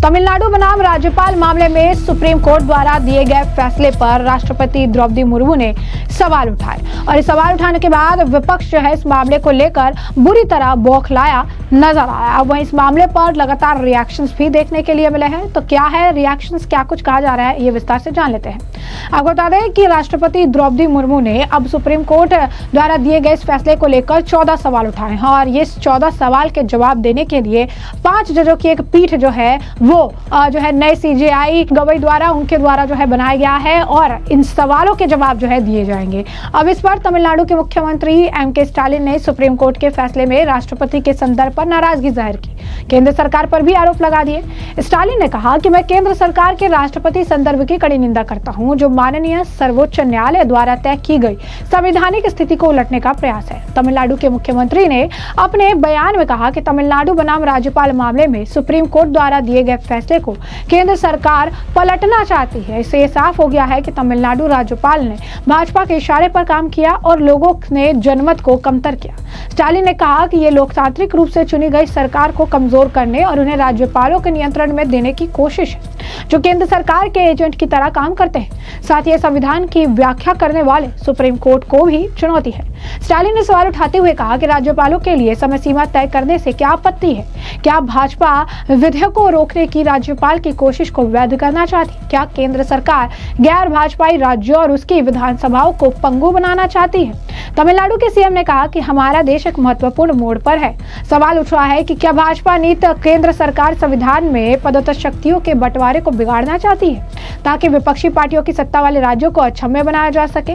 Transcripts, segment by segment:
तमिलनाडु बनाम राज्यपाल मामले में सुप्रीम कोर्ट द्वारा दिए गए फैसले पर राष्ट्रपति द्रौपदी मुर्मू ने सवाल उठाए और इस सवाल उठाने के बाद विपक्ष जो है इस मामले को लेकर बुरी तरह बौखलाया नजर आया। अब वहीं इस मामले पर लगातार रिएक्शंस भी देखने के लिए मिले हैं। तो क्या है रिएक्शंस, क्या कुछ कहा जा रहा है, ये विस्तार से जान लेते हैं। आपको बता दें कि राष्ट्रपति द्रौपदी मुर्मू ने अब सुप्रीम कोर्ट द्वारा दिए गए इस फैसले को लेकर 14 सवाल उठाए हैं और ये 14 सवाल के जवाब देने के लिए 5 जजों की एक पीठ जो है वो जो है नए सीजेआई गवाही द्वारा उनके द्वारा जो है बनाया गया है और इन सवालों के जवाब जो है दिए जाएंगे। अब इस पर तमिलनाडु के मुख्यमंत्री एम.के. स्टालिन ने सुप्रीम कोर्ट के फैसले में राष्ट्रपति के संदर्भ पर नाराजगी जाहिर की। केंद्र सरकार पर भी आरोप लगा दिए। स्टालिन ने कहा कि मैं केंद्र सरकार के राष्ट्रपति संदर्भ की कड़ी निंदा करता हूं, जो माननीय सर्वोच्च न्यायालय द्वारा तय की गई संवैधानिक स्थिति को उलटने का प्रयास है। तमिलनाडु के मुख्यमंत्री ने अपने बयान में कहा कि तमिलनाडु बनाम राज्यपाल मामले में सुप्रीम कोर्ट द्वारा दिए गए फैसले को केंद्र सरकार पलटना चाहती है। इससे यह साफ हो गया है कि तमिलनाडु राज्यपाल ने भाजपा के इशारे पर काम किया और लोगों ने जनमत को कमतर किया। स्टालिन ने कहा कि ये लोकतांत्रिक रूप से चुनी गई सरकार को कमजोर करने और उन्हें राज्यपालों के नियंत्रण में देने की कोशिश है, जो केंद्र सरकार के एजेंट की तरह काम करते हैं। साथ ही संविधान की व्याख्या करने वाले सुप्रीम कोर्ट को भी चुनौती है। स्टालिन ने सवाल उठाते हुए कहा कि राज्यपालों के लिए समय सीमा तय करने से क्या आपत्ति है? क्या भाजपा विधेयक को रोकने की राज्यपाल की कोशिश को वैध करना चाहती? क्या केंद्र सरकार गैर भाजपाई राज्यों और उसकी विधानसभाओं को पंगु बनाना चाहती है? तमिलनाडु के सीएम ने कहा कि हमारा देश एक महत्वपूर्ण मोड़ पर है। सवाल उठ रहा है कि क्या भाजपा नीति केंद्र सरकार संविधान में प्रदत्त शक्तियों के बंटवारे को बिगाड़ना चाहती है ताकि विपक्षी पार्टियों की सत्ता वाले राज्यों को अक्षम्य बनाया जा सके?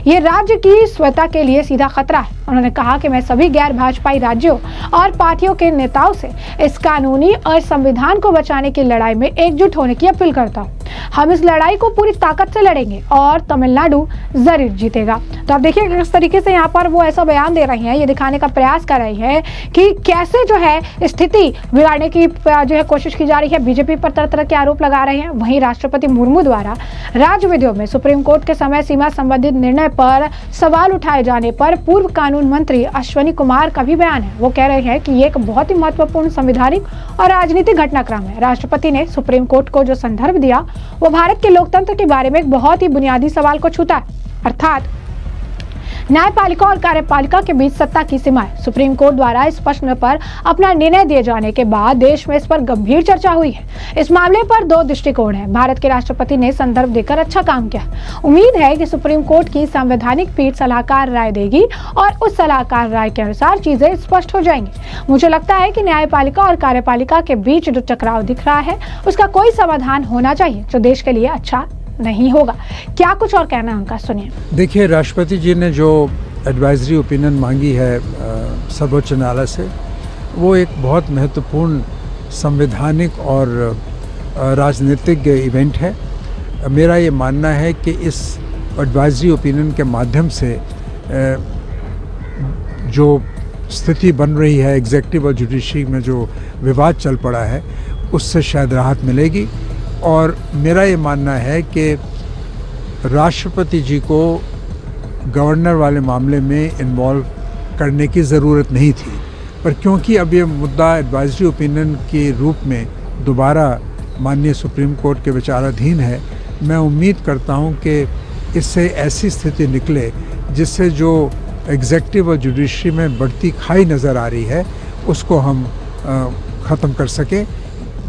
ये राज्य की स्वतंत्रता के लिए सीधा खतरा है। उन्होंने कहा कि मैं सभी गैर भाजपाई राज्यों और पार्टियों के नेताओं से इस कानूनी और संविधान को बचाने की लड़ाई में एकजुट होने की अपील करता हूँ। हम इस लड़ाई को पूरी ताकत से लड़ेंगे और तमिलनाडु जरूर जीतेगा। तो आप देखिए किस तरीके से यहाँ पर वो ऐसा बयान दे रही हैं, ये दिखाने का प्रयास कर रही है कि कैसे जो है स्थिति बिगाड़ने की जो है कोशिश की जा रही है। बीजेपी पर तरह तरह के आरोप लगा रहे हैं। वहीं राष्ट्रपति मुर्मू द्वारा राज्य विधियों में सुप्रीम कोर्ट के समय सीमा संबंधित निर्णय पर सवाल उठाए जाने पर पूर्व कानून मंत्री अश्विनी कुमार का भी बयान है। वो कह रहे हैं कि ये एक बहुत ही महत्वपूर्ण संवैधानिक और राजनीतिक घटनाक्रम है। राष्ट्रपति ने सुप्रीम कोर्ट को जो संदर्भ दिया वो भारत के लोकतंत्र के बारे में एक बहुत ही बुनियादी सवाल को छूता है, अर्थात न्यायपालिका और कार्यपालिका के बीच सत्ता की सीमाएं। सुप्रीम कोर्ट द्वारा इस प्रश्न पर अपना निर्णय दिए जाने के बाद देश में इस पर गंभीर चर्चा हुई है। इस मामले पर 2 दृष्टिकोण हैं। भारत के राष्ट्रपति ने संदर्भ देकर अच्छा काम किया। उम्मीद है कि सुप्रीम कोर्ट की संवैधानिक पीठ सलाहकार राय देगी और उस सलाहकार राय के अनुसार चीजें स्पष्ट हो जाएंगी। मुझे लगता है कि न्यायपालिका और कार्यपालिका के बीच जो टकराव दिख रहा है उसका कोई समाधान होना चाहिए जो देश के लिए अच्छा नहीं होगा। क्या कुछ और कहना है उनका, सुनिए। देखिए, राष्ट्रपति जी ने जो एडवाइजरी ओपिनियन मांगी है सर्वोच्च न्यायालय से, वो एक बहुत महत्वपूर्ण संवैधानिक और राजनीतिक इवेंट है। मेरा ये मानना है कि इस एडवाइजरी ओपिनियन के माध्यम से जो स्थिति बन रही है एग्जीक्यूटिव और जुडिशरी में, जो विवाद चल पड़ा है, उससे शायद राहत मिलेगी। और मेरा ये मानना है कि राष्ट्रपति जी को गवर्नर वाले मामले में इन्वॉल्व करने की ज़रूरत नहीं थी, पर क्योंकि अब ये मुद्दा एडवाइजरी ओपिनियन के रूप में दोबारा माननीय सुप्रीम कोर्ट के विचाराधीन है, मैं उम्मीद करता हूँ कि इससे ऐसी स्थिति निकले जिससे जो एग्जीक्यूटिव और जुडिशरी में बढ़ती खाई नज़र आ रही है उसको हम ख़त्म कर सकें।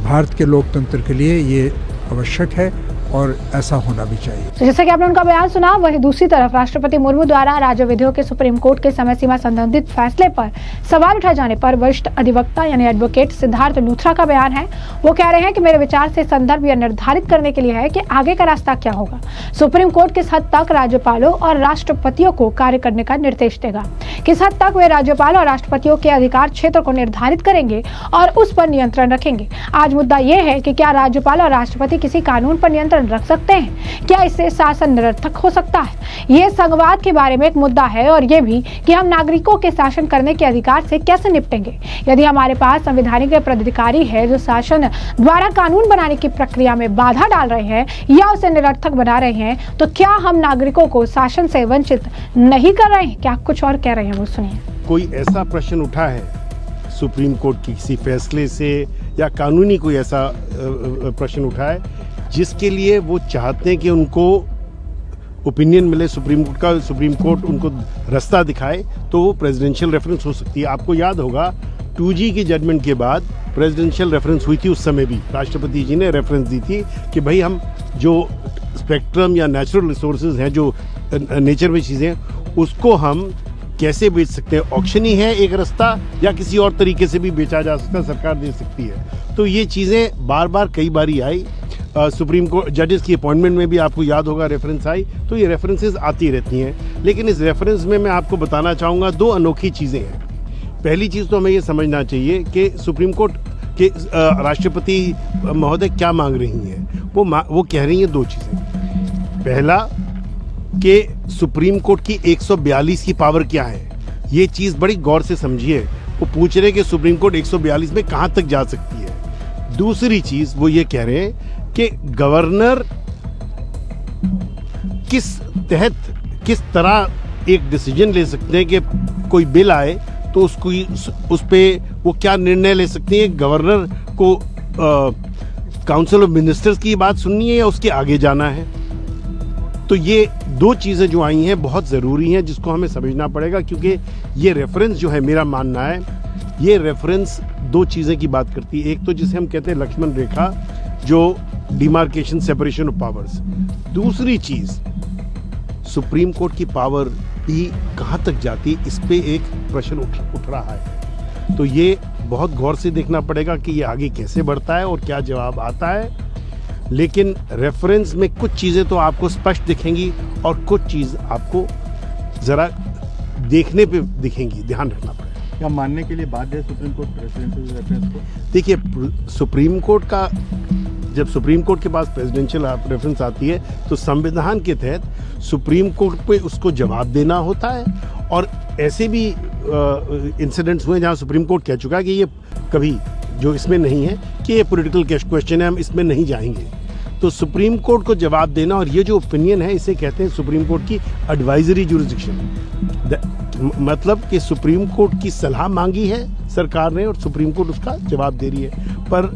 भारत के लोकतंत्र के लिए ये आवश्यक है और ऐसा होना भी चाहिए। तो जैसे कि आपने उनका बयान सुना, वही दूसरी तरफ राष्ट्रपति मुर्मू द्वारा राज्य विधियों के सुप्रीम कोर्ट के समय सीमा संबंधित फैसले पर सवाल उठाए जाने पर वरिष्ठ अधिवक्ता यानी एडवोकेट सिद्धार्थ लूथरा का बयान है। वो कह रहे हैं कि मेरे विचार से संदर्भ यह निर्धारित करने के लिए है कि आगे का रास्ता क्या होगा। सुप्रीम कोर्ट किस हद तक राज्यपालों और राष्ट्रपतियों को कार्य करने का निर्देश देगा, किस हद तक वे राज्यपाल और राष्ट्रपतियों के अधिकार क्षेत्र को निर्धारित करेंगे और उस पर नियंत्रण रखेंगे। आज मुद्दा यह है कि क्या राज्यपाल और राष्ट्रपति किसी कानून पर नियंत्रण रख सकते हैं? क्या इससे शासन निरर्थक हो सकता है? ये संघवाद के बारे में एक मुद्दा है और ये भी कि हम नागरिकों के शासन करने के अधिकार से कैसे निपटेंगे। यदि हमारे पास संवैधानिक पदाधिकारी है जो शासन द्वारा कानून बनाने की प्रक्रिया में बाधा डाल रहे हैं या उसे निरर्थक बना रहे हैं, तो क्या हम नागरिकों को शासन से वंचित नहीं कर रहे हैं? क्या कुछ और कह रहे हैं वो सुनिए। कोई ऐसा प्रश्न उठा है सुप्रीम कोर्ट के किसी फैसले से या कानूनी कोई ऐसा प्रश्न उठाए जिसके लिए वो चाहते हैं कि उनको ओपिनियन मिले सुप्रीम कोर्ट का, सुप्रीम कोर्ट उनको रास्ता दिखाए, तो वो प्रेसिडेंशियल रेफरेंस हो सकती है। आपको याद होगा 2G की जजमेंट के बाद प्रेसिडेंशियल रेफरेंस हुई थी, उस समय भी राष्ट्रपति जी ने रेफरेंस दी थी कि भाई हम जो स्पेक्ट्रम या नेचुरल रिसोर्सेज हैं, जो नेचर में चीज़ें हैं, उसको हम कैसे बेच सकते हैं। ऑक्शन ही है एक रास्ता, या किसी और तरीके से भी बेचा जा सकता है, सरकार दे सकती है। तो ये चीज़ें बार बार कई बारी आई, सुप्रीम कोर्ट जजेस की अपॉइंटमेंट में भी आपको याद होगा रेफरेंस आई, तो ये रेफरेंसेस आती रहती हैं। लेकिन इस रेफरेंस में मैं आपको बताना चाहूँगा 2 अनोखी चीज़ें हैं। पहली चीज़ तो हमें ये समझना चाहिए कि सुप्रीम कोर्ट के राष्ट्रपति महोदय क्या मांग रही हैं। वो कह रही हैं 2 चीज़ें। पहला कि सुप्रीम कोर्ट की 142 की पावर क्या है, ये चीज़ बड़ी गौर से समझिए। वो पूछ रहे कि सुप्रीम कोर्ट 142 में कहाँ तक जा सकती है। दूसरी चीज़ वो ये कह रहे हैं कि गवर्नर किस तरह एक डिसीजन ले सकते हैं कि कोई बिल आए तो उसको उस पे वो क्या निर्णय ले सकते हैं। गवर्नर को काउंसिल ऑफ मिनिस्टर्स की बात सुननी है या उसके आगे जाना है। तो ये 2 चीज़ें जो आई हैं बहुत ज़रूरी हैं, जिसको हमें समझना पड़ेगा, क्योंकि ये रेफरेंस जो है, मेरा मानना है ये रेफरेंस 2 चीज़ें की बात करती है। एक तो जिसे हम कहते हैं लक्ष्मण रेखा, जो डिमार्केशन सेपरेशन ऑफ पावर्स। दूसरी चीज़ सुप्रीम कोर्ट की पावर भी कहाँ तक जाती, इस पे एक प्रश्न उठ रहा है। तो ये बहुत गौर से देखना पड़ेगा कि ये आगे कैसे बढ़ता है और क्या जवाब आता है। लेकिन रेफरेंस में कुछ चीज़ें तो आपको स्पष्ट दिखेंगी और कुछ चीज़ आपको ज़रा देखने पे दिखेंगी, ध्यान रखना पड़ेगा। क्या मानने के लिए बाध्य है सुप्रीम कोर्ट प्रेसिडेंशियल रेफरेंस को? देखिए, सुप्रीम कोर्ट का जब सुप्रीम कोर्ट के पास प्रेसिडेंशियल रेफरेंस आती है तो संविधान के तहत सुप्रीम कोर्ट पे उसको जवाब देना होता है। और ऐसे भी इंसिडेंट्स हुए जहां सुप्रीम कोर्ट कह चुका है कि ये कभी जो इसमें नहीं है कि ये पॉलिटिकल क्वेश्चन है, हम इसमें नहीं जाएंगे। तो सुप्रीम कोर्ट को जवाब देना, और ये जो ओपिनियन है इसे कहते हैं सुप्रीम कोर्ट की एडवाइजरी जुरिसडिक्शन। मतलब कि सुप्रीम कोर्ट की सलाह मांगी है सरकार ने और सुप्रीम कोर्ट उसका जवाब दे रही है। पर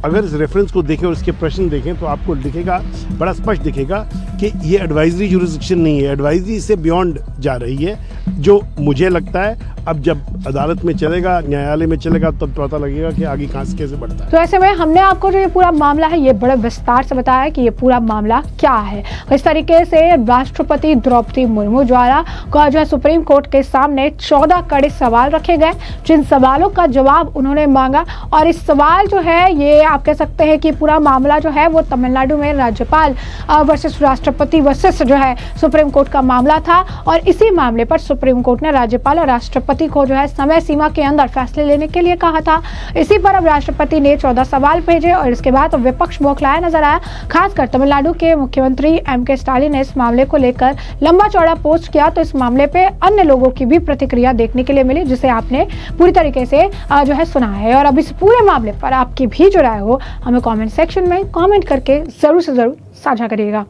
अगर इस रेफरेंस को देखें और इसके प्रश्न देखें तो आपको दिखेगा, बड़ा स्पष्ट दिखेगा कि ये एडवाइजरी जुरिसडिक्शन नहीं है, एडवाइजरी से बियॉन्ड जा रही है। जो मुझे लगता है अब जब अदालत में चलेगा, न्यायालय में चलेगा, तब पता लगेगा कि आगे कहाँ से कैसे बढ़ता है। तो ऐसे में हमने आपको जो ये पूरा मामला है ये बड़े विस्तार से बताया कि ये पूरा मामला क्या है। इस तरीके से राष्ट्रपति द्रौपदी मुर्मू द्वारा जो है सुप्रीम कोर्ट के सामने 14 कड़े सवाल रखे गए, जिन सवालों का जवाब उन्होंने मांगा। और इस सवाल जो है ये आप कह सकते हैं कि पूरा मामला जो है वो तमिलनाडु में राज्यपाल वर्सेस राष्ट्रपति वर्सेस जो है सुप्रीम कोर्ट का मामला था। और इसी मामले पर सुप्रीम कोर्ट ने राज्यपाल और राष्ट्रपति को जो है समय सीमा के अंदर फैसले लेने के लिए कहा था। इसी पर अब राष्ट्रपति ने 14 सवाल भेजे और इसके बाद विपक्ष बौखलाया नजर आया। खासकर तमिलनाडु के मुख्यमंत्री M.K. स्टालिन ने इस मामले को लेकर लंबा चौड़ा पोस्ट किया। तो इस मामले पे अन्य लोगों की भी प्रतिक्रिया देखने के लिए मिली, जिसे आपने पूरी तरीके से जो है सुना है। और अब इस पूरे मामले पर आपकी भी जो राय हो हमें कमेंट सेक्शन में कमेंट करके जरूर से जरूर साझा करिएगा।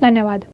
धन्यवाद।